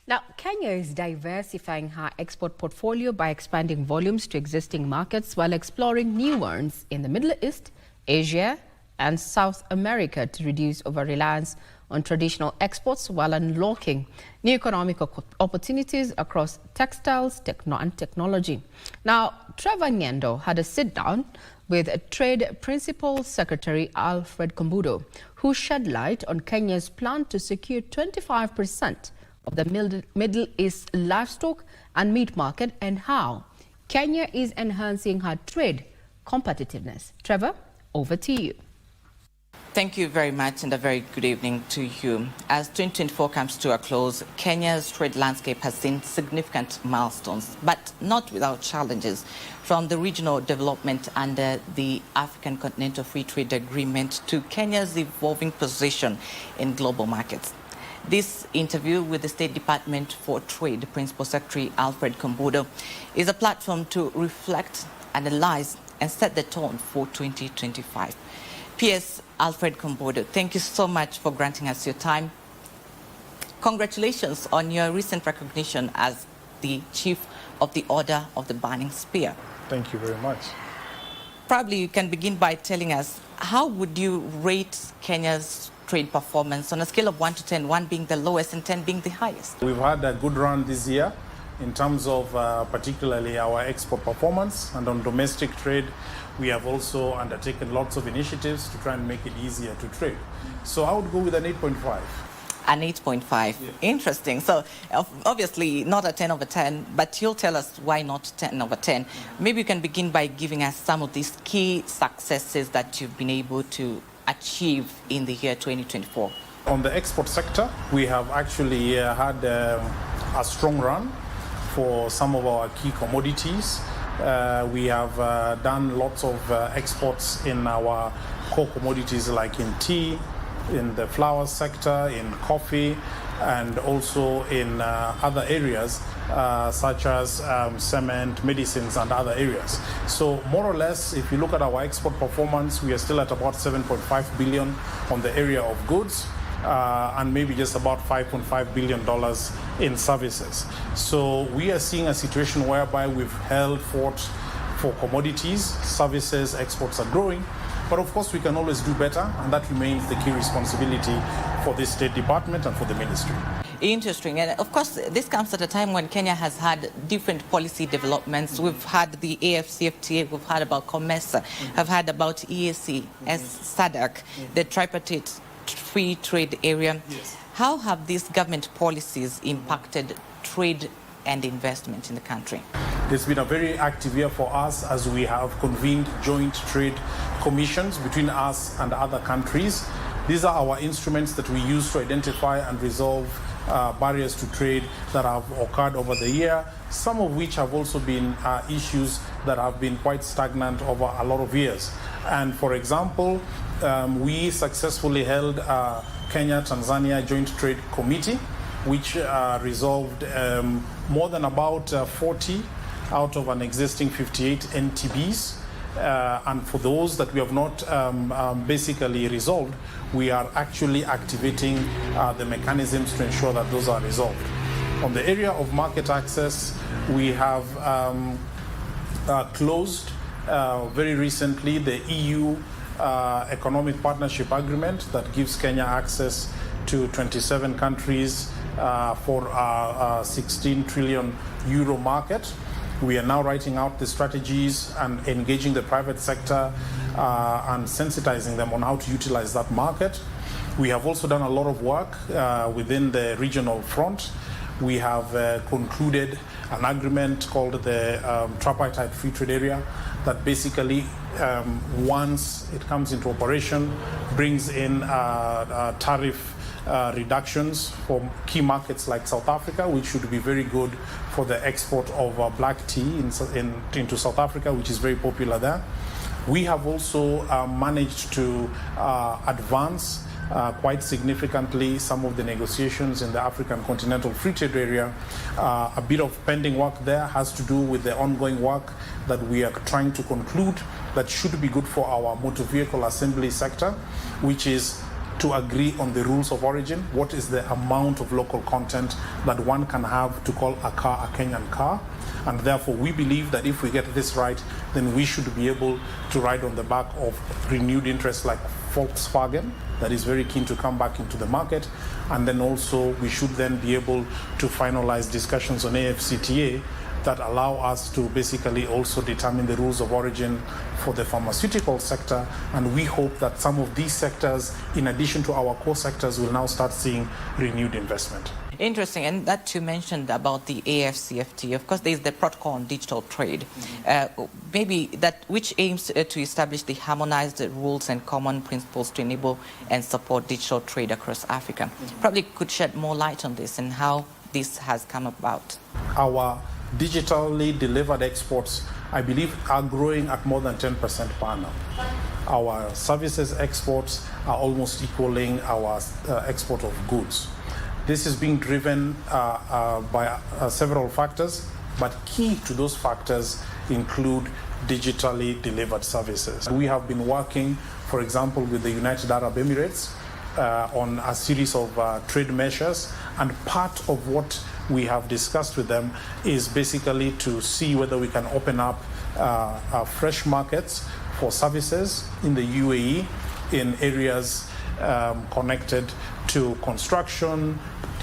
Now, Kenya is diversifying her export portfolio by expanding volumes to existing markets while exploring new ones in the Middle East, Asia, and South America to reduce over-reliance on traditional exports while unlocking new economic opportunities across textiles and technology. Now, Trevor Ng'endo had a sit-down with Trade Principal Secretary Alfred K'Ombudo, who shed light on Kenya's plan to secure 25% of the Middle East livestock and meat market and how Kenya is enhancing her trade competitiveness. Trevor, over to you. Thank you very much and a very good evening to you. As 2024 comes to a close, Kenya's trade landscape has seen significant milestones, but not without challenges, from the regional development under the African Continental Free Trade Agreement to Kenya's evolving position in global markets. This interview with the State Department for Trade Principal Secretary Alfred K'Ombudo is a platform to reflect, analyze, and set the tone for 2025. PS Alfred K'Ombudo, thank you so much for granting us your time. Congratulations on your recent recognition as the Chief of the Order of the Burning Spear. Thank you very much. Probably you can begin by telling us, how would you rate Kenya's trade performance on a scale of 1 to 10, 1 being the lowest and 10 being the highest? We've had a good run this year in terms of particularly our export performance, and on domestic trade we have also undertaken lots of initiatives to try and make it easier to trade. So I would go with an 8.5. An 8.5. Yeah. Interesting. So obviously not a 10 over 10, but you'll tell us why not 10 over 10. Maybe you can begin by giving us some of these key successes that you've been able to achieve in the year 2024. On the export sector, we have actually had a strong run for some of our key commodities. We have done lots of exports in our core commodities like in tea, in the flower sector, in coffee, and also in other areas such as cement, medicines, and other areas. So more or less, if you look at our export performance, we are still at about 7.5 billion on the area of goods, and maybe just about $5.5 billion in services. So we are seeing a situation whereby we've held fort for commodities, services, exports are growing. But of course, we can always do better, and that remains the key responsibility for the State Department and for the ministry. Interesting. And of course, this comes at a time when Kenya has had different policy developments. We've had the AfCFTA, we've had about COMESA, have had about EAC, SADC, the tripartite free trade area. Yes. How have these government policies impacted trade and investment in the country? It's been a very active year for us as we have convened joint trade commissions between us and other countries. These are our instruments that we use to identify and resolve barriers to trade that have occurred over the year, some of which have also been issues that have been quite stagnant over a lot of years. And for example, we successfully held Kenya Tanzania Joint Trade Committee, which resolved more than about 40 out of an existing 58 NTBs. And for those that we have not basically resolved, we are actually activating the mechanisms to ensure that those are resolved. On the area of market access, we have closed very recently the EU Economic Partnership Agreement that gives Kenya access to 27 countries for a 16 trillion euro market. We are now writing out the strategies and engaging the private sector and sensitizing them on how to utilize that market. We have also done a lot of work within the regional front. We have concluded an agreement called the Tripartite Free Trade Area that basically, once it comes into operation, brings in tariff reductions for key markets like South Africa, which should be very good for the export of black tea into South Africa, which is very popular there. We have also managed to advance quite significantly some of the negotiations in the African Continental Free Trade Area. A bit of pending work there has to do with the ongoing work that we are trying to conclude that should be good for our motor vehicle assembly sector, which is to agree on the rules of origin. What is the amount of local content that one can have to call a car a Kenyan car? And therefore, we believe that if we get this right, then we should be able to ride on the back of renewed interest like Volkswagen, that is very keen to come back into the market. And then also, we should then be able to finalize discussions on AFCTA that allow us to basically also determine the rules of origin for the pharmaceutical sector. And we hope that some of these sectors, in addition to our core sectors, will now start seeing renewed investment. Interesting, and that you mentioned about the AFCFTA. Of course, there is the protocol on digital trade, maybe that which aims to establish the harmonized rules and common principles to enable and support digital trade across Africa. Probably could shed more light on this and how this has come about. Our digitally delivered exports, I believe, are growing at more than 10% per annum. Our services exports are almost equaling our export of goods. This is being driven by several factors, but key to those factors include digitally delivered services. We have been working, for example, with the United Arab Emirates on a series of trade measures, and part of what we have discussed with them is basically to see whether we can open up fresh markets for services in the UAE in areas connected to construction,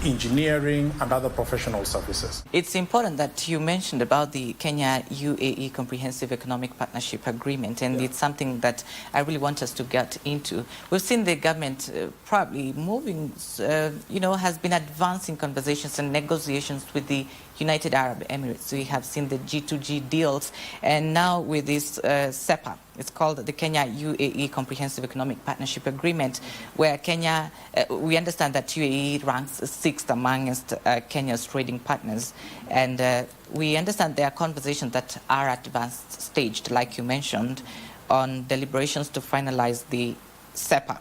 engineering, and other professional services. It's important that you mentioned about the Kenya-UAE Comprehensive Economic Partnership Agreement, and it's something that I really want us to get into. We've seen the government probably moving, has been advancing conversations and negotiations with the United Arab Emirates. We have seen the G2G deals, and now with this SEPA, it's called the Kenya-UAE Comprehensive Economic Partnership Agreement, where Kenya, we understand that UAE ranks sixth amongst Kenya's trading partners, and we understand there are conversations that are at advanced stage, like you mentioned, on deliberations to finalize the SEPA.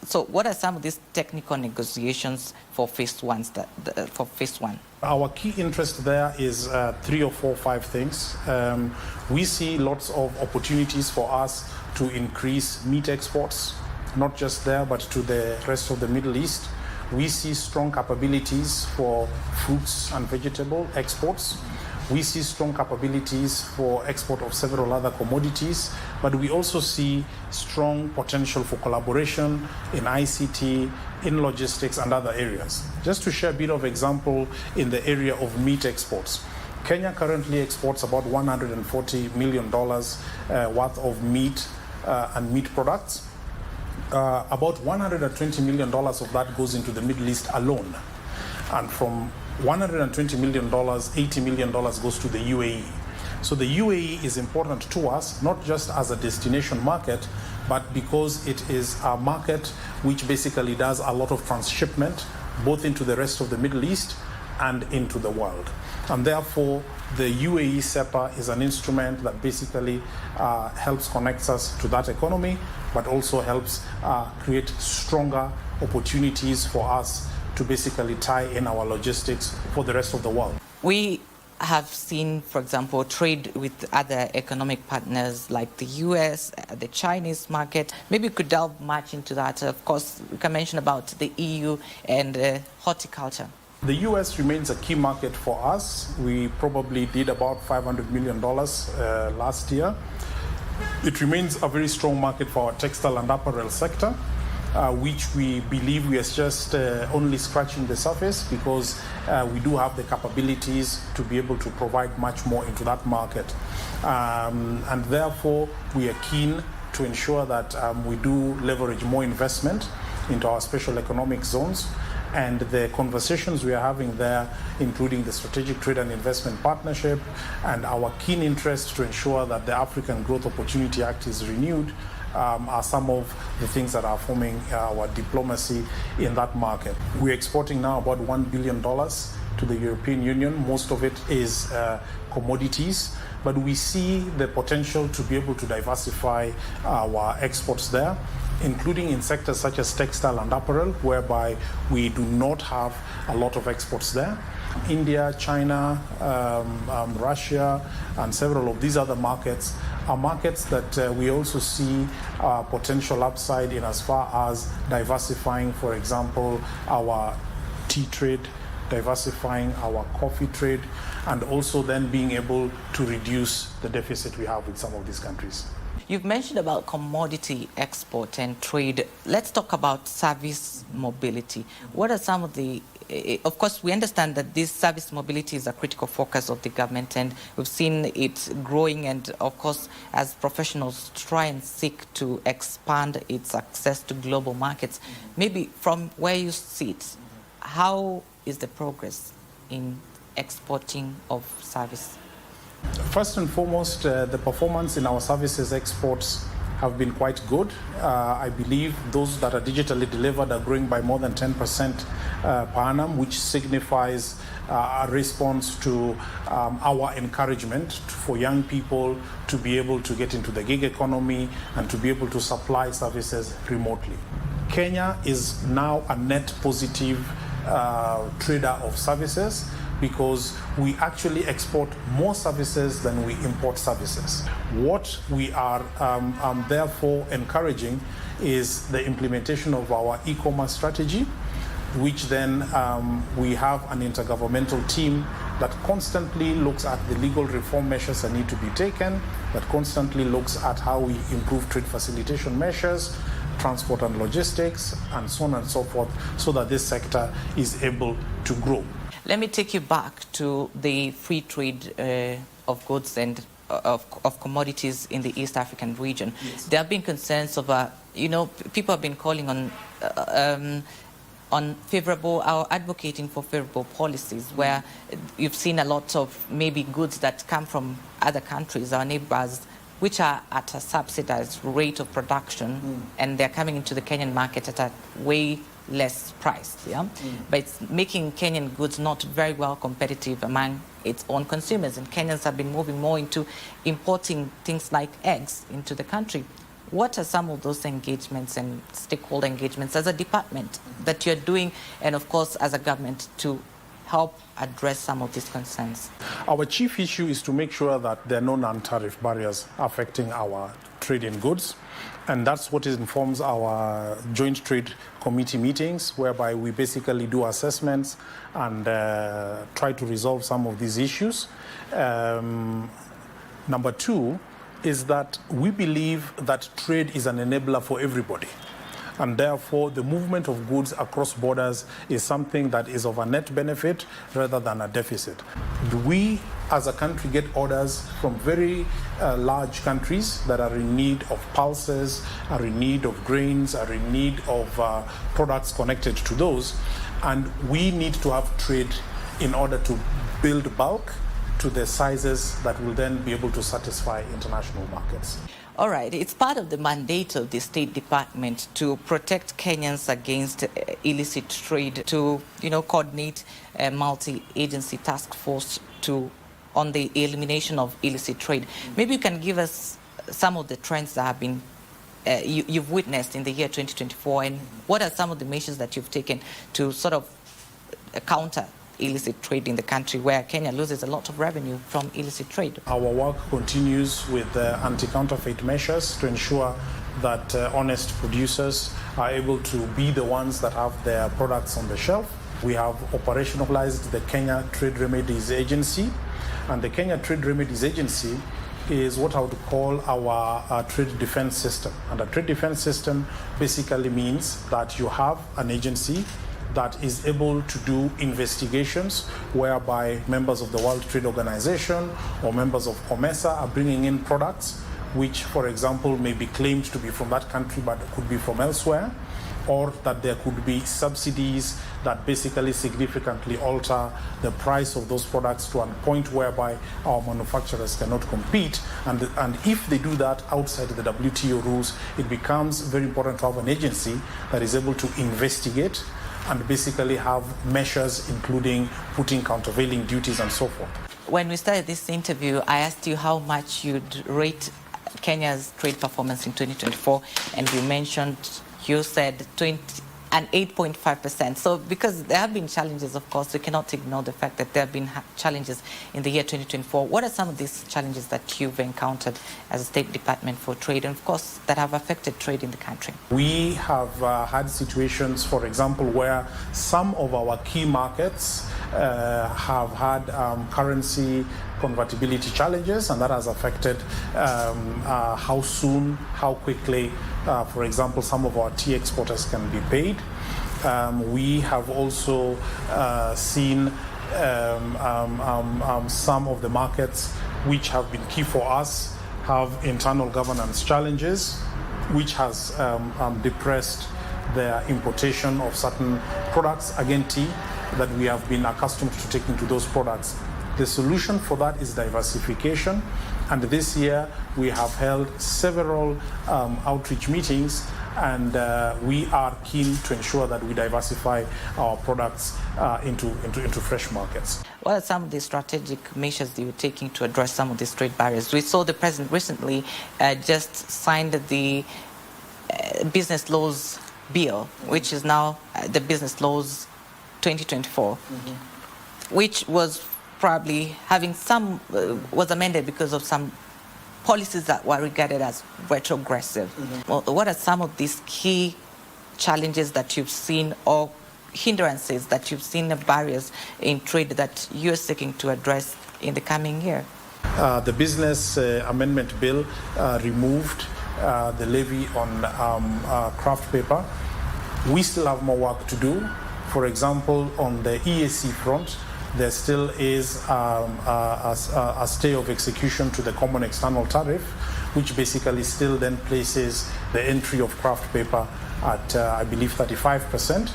So what are some of these technical negotiations for phase one? Our key interest there is 3 or 4 or 5 things. We see lots of opportunities for us to increase meat exports, not just there, but to the rest of the Middle East. We see strong capabilities for fruits and vegetable exports. We see strong capabilities for export of several other commodities, but we also see strong potential for collaboration in ICT, in logistics, and other areas. Just to share a bit of example in the area of meat exports. Kenya currently exports about $140 million worth of meat and meat products. About $120 million of that goes into the Middle East alone. And from $120 million, $80 million goes to the UAE. So the UAE is important to us, not just as a destination market, but because it is a market which basically does a lot of transshipment, both into the rest of the Middle East and into the world. And therefore, the UAE SEPA is an instrument that basically helps connect us to that economy, but also helps create stronger opportunities for us to basically tie in our logistics for the rest of the world. We have seen, for example, trade with other economic partners like the US, the Chinese market. Maybe you could delve much into that. Of course, we can mention about the EU and horticulture. The US remains a key market for us. We probably did about $500 million last year. It remains a very strong market for our textile and apparel sector, which we believe we are just only scratching the surface, because we do have the capabilities to be able to provide much more into that market. And therefore, we are keen to ensure that we do leverage more investment into our special economic zones. And the conversations we are having there, including the Strategic Trade and Investment Partnership and our keen interest to ensure that the African Growth Opportunity Act is renewed, are some of the things that are forming our diplomacy in that market. We're exporting now about $1 billion to the European Union. Most of it is commodities, but we see the potential to be able to diversify our exports there, including in sectors such as textile and apparel, whereby we do not have a lot of exports there. India, China, Russia, and several of these other markets are markets that we also see potential upside in as far as diversifying, for example, our tea trade, diversifying our coffee trade, and also then being able to reduce the deficit we have with some of these countries. You've mentioned about commodity export and trade. Let's talk about service mobility. What are some of the, of course, we understand that this service mobility is a critical focus of the government, and we've seen it growing, and of course, as professionals try and seek to expand its access to global markets. Maybe from where you sit, how is the progress in exporting of service? First and foremost, the performance in our services exports have been quite good. I believe those that are digitally delivered are growing by more than 10% per annum, which signifies a response to our encouragement for young people to be able to get into the gig economy and to be able to supply services remotely. Kenya is now a net positive trader of services, because we actually export more services than we import services. What we are therefore encouraging is the implementation of our e-commerce strategy, which then we have an intergovernmental team that constantly looks at the legal reform measures that need to be taken, that constantly looks at how we improve trade facilitation measures, transport and logistics, and so on and so forth, so that this sector is able to grow. Let me take you back to the free trade of goods and of commodities in the East African region. Yes. There have been concerns over, people have been calling on favorable, or advocating for favorable policies, where you've seen a lot of maybe goods that come from other countries, our neighbors, which are at a subsidized rate of production, and they're coming into the Kenyan market at a way less price, but it's making Kenyan goods not very well competitive among its own consumers, and Kenyans have been moving more into importing things like eggs into the country. What are some of those engagements and stakeholder engagements as a department that you're doing, and of course as a government, to help address some of these concerns? Our chief issue is to make sure that there are no non-tariff barriers affecting our trade in goods. And that's what informs our joint trade committee meetings, whereby we basically do assessments and try to resolve some of these issues. Number two is that we believe that trade is an enabler for everybody. And therefore, the movement of goods across borders is something that is of a net benefit rather than a deficit. We, as a country, get orders from very large countries that are in need of pulses, are in need of grains, are in need of products connected to those. And we need to have trade in order to build bulk to the sizes that will then be able to satisfy international markets. All right, it's part of the mandate of the State Department to protect Kenyans against illicit trade, to coordinate a multi-agency task force on the elimination of illicit trade. Maybe you can give us some of the trends that have been you've witnessed in the year 2024, and what are some of the measures that you've taken to sort of counter illicit trade in the country, where Kenya loses a lot of revenue from illicit trade? Our work continues with anti-counterfeit measures to ensure that honest producers are able to be the ones that have their products on the shelf. We have operationalized the Kenya Trade Remedies Agency, and the Kenya Trade Remedies Agency is what I would call our trade defense system. And a trade defense system basically means that you have an agency that is able to do investigations whereby members of the World Trade Organization or members of COMESA are bringing in products which, for example, may be claimed to be from that country but could be from elsewhere, or that there could be subsidies that basically significantly alter the price of those products to a point whereby our manufacturers cannot compete. And if they do that outside the WTO rules, it becomes very important to have an agency that is able to investigate and basically have measures including putting countervailing duties and so forth. When we started this interview, I asked you how much you'd rate Kenya's trade performance in 2024, and you said and 8.5%. So because there have been challenges, of course, we cannot ignore the fact that there have been challenges in the year 2024. What are some of these challenges that you've encountered as a State Department for Trade, and of course, that have affected trade in the country? We have had situations, for example, where some of our key markets have had currency convertibility challenges, and that has affected how soon, how quickly, for example, some of our tea exporters can be paid. We have also seen some of the markets which have been key for us have internal governance challenges, which has depressed the importation of certain products, again tea, that we have been accustomed to taking to those products. The solution for that is diversification, and this year we have held several outreach meetings, and we are keen to ensure that we diversify our products into fresh markets. What are some of the strategic measures that you're taking to address some of these trade barriers? We saw the President recently just signed the business laws bill, which is now the business laws 2024, which was probably having some, was amended because of some policies that were regarded as retrogressive. Well, what are some of these key challenges that you've seen, or hindrances that you've seen, the barriers in trade that you're seeking to address in the coming year? The business amendment bill removed the levy on craft paper. We still have more work to do. For example, on the EAC front, there still is a stay of execution to the common external tariff, which basically still then places the entry of craft paper at, I believe, 35%,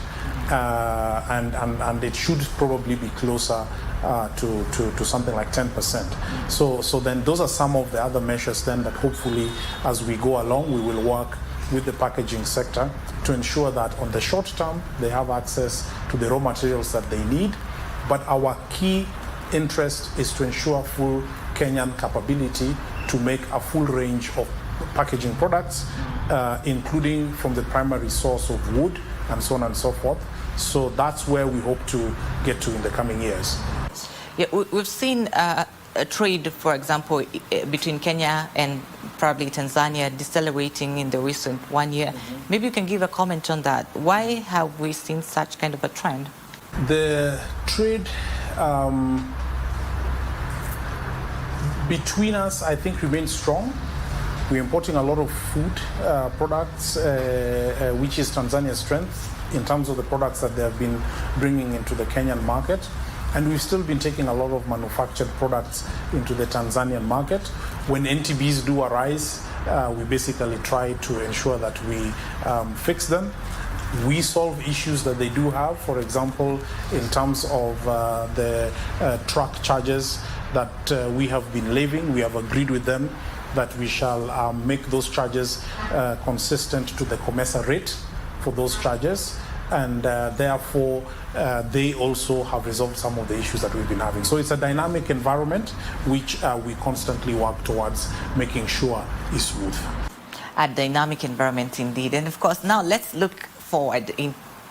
and it should probably be closer to something like 10%. So then those are some of the other measures then that hopefully as we go along we will work with the packaging sector to ensure that on the short term they have access to the raw materials that they need. But our key interest is to ensure full Kenyan capability to make a full range of packaging products, including from the primary source of wood and so on and so forth. So that's where we hope to get to in the coming years. Yeah, we've seen a trade, for example, between Kenya and probably Tanzania decelerating in the recent 1 year. Maybe you can give a comment on that. Why have we seen such kind of a trend? The trade between us, I think, remains strong. We're importing a lot of food products, which is Tanzania's strength in terms of the products that they have been bringing into the Kenyan market. And we've still been taking a lot of manufactured products into the Tanzanian market. When NTBs do arise, we basically try to ensure that we fix them. We solve issues that they do have, for example, in terms of the truck charges that we have been levying. We have agreed with them that we shall make those charges consistent to the COMESA rate for those charges. And therefore, they also have resolved some of the issues that we've been having. So it's a dynamic environment which we constantly work towards making sure is smooth. A dynamic environment indeed. And of course, now let's look forward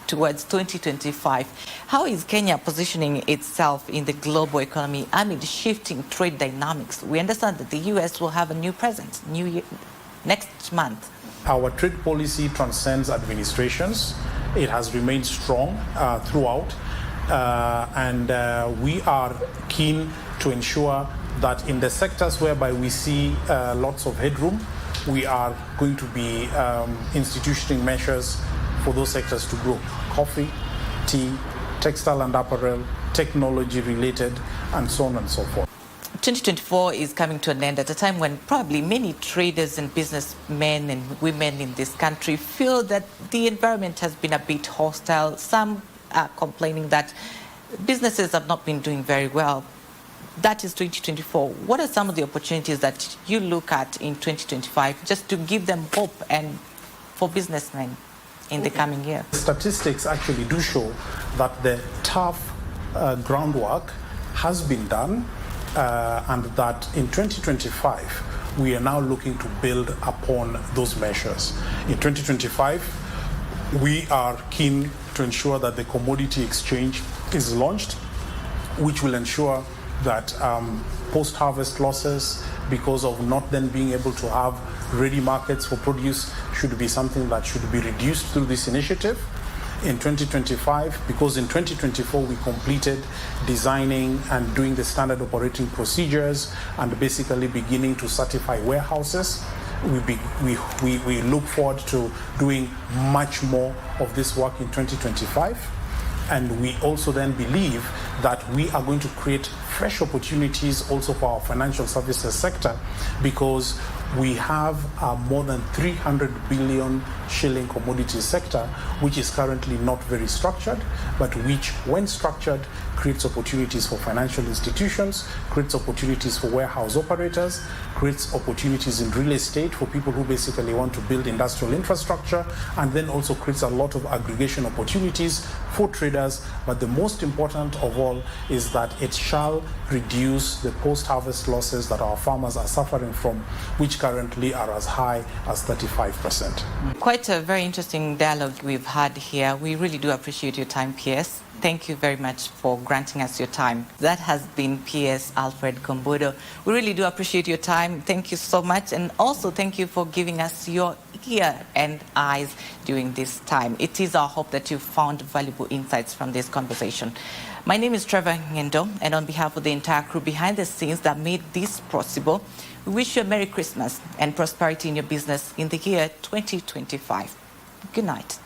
towards 2025. How is Kenya positioning itself in the global economy amid shifting trade dynamics? We understand that the U.S. will have a new president next month. Our trade policy transcends administrations. It has remained strong throughout, and we are keen to ensure that in the sectors whereby we see lots of headroom, we are going to be institutioning measures for those sectors to grow. Coffee, tea, textile and apparel, technology related, and so on and so forth. 2024 is coming to an end at a time when probably many traders and businessmen and women in this country feel that the environment has been a bit hostile. Some are complaining that businesses have not been doing very well. That is 2024. What are some of the opportunities that you look at in 2025 just to give them hope and for businessmen in the coming year? Statistics actually do show that the tough groundwork has been done. And that in 2025, we are now looking to build upon those measures. In 2025, We are keen to ensure that the commodity exchange is launched, which will ensure that post-harvest losses because of not then being able to have ready markets for produce should be something that should be reduced through this initiative. In 2025, because in 2024 we completed designing and doing the standard operating procedures and basically beginning to certify warehouses. We look forward to doing much more of this work in 2025. And we also then believe that we are going to create fresh opportunities also for our financial services sector, because we have a more than 300 billion shilling commodity sector, which is currently not very structured, but which, when structured, creates opportunities for financial institutions, creates opportunities for warehouse operators, creates opportunities in real estate for people who basically want to build industrial infrastructure, and then also creates a lot of aggregation opportunities for traders. But the most important of all is that it shall reduce the post-harvest losses that our farmers are suffering from, which currently are as high as 35%. Quite a very interesting dialogue we've had here. We really do appreciate your time, PS. Thank you very much for granting us your time. That has been PS Alfred K'Ombudo. We really do appreciate your time. Thank you so much. And also thank you for giving us your ear and eyes during this time. It is our hope that you found valuable insights from this conversation. My name is Trevor Ngendo, and on behalf of the entire crew behind the scenes that made this possible, we wish you a Merry Christmas and prosperity in your business in the year 2025. Good night.